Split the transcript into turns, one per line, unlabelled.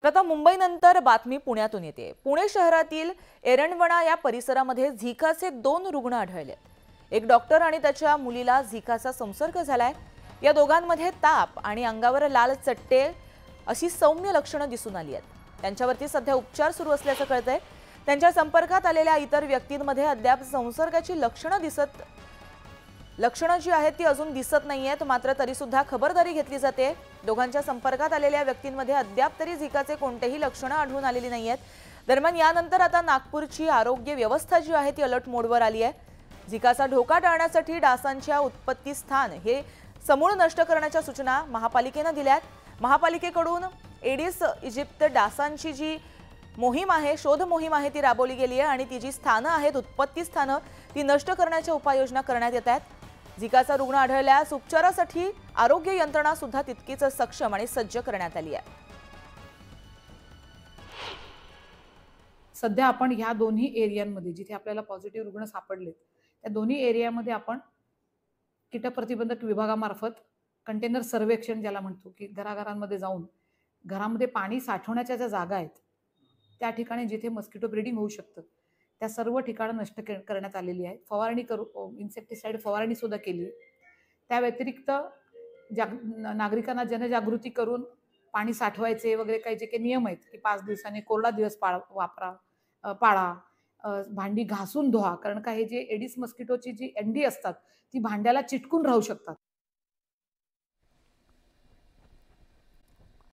आता मुंबईनंतर बातमी पुण्यातून येते। पुणे शहरातील एरंडवणा या परिसरामध्ये झिकाचे 2 रुग्ण आढळले। एक डॉक्टर आणि त्याच्या मुलीला झिकाचा संसर्ग झालाय। या दोघांमध्ये ताप आणि अंगावर लाल चट्टे अशी सौम्य लक्षणं दिसून आली आहेत। त्यांच्यावरती सध्या उपचार सुरू असल्याचं कळतंय। त्यांच्या संपर्कात आलेल्या इतर व्यक्तींमध्ये अद्याप संसर्गाची लक्षणं जी आहेत ती अजून दिसत नाहीयेत, मात्र तरी सुद्धा खबरदारी घेतली जाते। दोघांच्या संपर्कात आलेल्या व्यक्तींमध्ये अद्याप तरी झिकाचे कोणतेही लक्षणं आढळून आलेली नाहीयेत। दरम्यान यानंतर आता नागपूरची आरोग्य व्यवस्था जी आहे ती अलर्ट मोडवर आली आहे। झिकाचा धोका टाळण्यासाठी डासांच्या उत्पत्ती स्थान हे समूळ नष्ट करण्याच्या सूचना महापालिकेने दिल्यात। महापालिकेकडून एडिस इजिप्त डासांची जी मोहीम आहे, शोध मोहीम आहे ती राबवली गेली आहे आणि ती जी स्थानं आहेत, उत्पत्ती स्थानं ती नष्ट करण्याच्या उपाययोजना करण्यात येत आहेत। झिकाचा रुग्ण आढळल्यास उपचारासाठी आरोग्य यंत्रणा सुद्धा तितकीच सक्षम आणि सज्ज करण्यात आली आहे।
सध्या आपण ह्या दोन्ही एरियांमध्ये जिथे आपल्याला पॉझिटिव्ह रुग्ण सापडले त्या दोन्ही एरियामध्ये आपण कीटक प्रतिबंधक विभागामार्फत कंटेनर सर्वेक्षण ज्याला म्हणतो की घराघरांमध्ये जाऊन घरामध्ये पाणी साठवण्याच्या ज्या जागा आहेत त्या ठिकाणी जिथे मस्किटो ब्रीडिंग होऊ शकतं त्या सर्व ठिकाणं नष्ट करण्यात आलेली आहे। फवारणी इन्सेक्टिसाइड फवारणी सुद्धा केली आहे। त्या व्यतिरिक्त नागरिकांना जनजागृती करून पाणी साठवायचे वगैरे काही जे काही नियम आहेत की 5 दिवसांनी कोरडा दिवस पाळा, भांडी घासून धुवा, कारण का हे जे एडिस मस्किटोची जी अंडी असतात ती भांड्याला चिटकून राहू शकतात।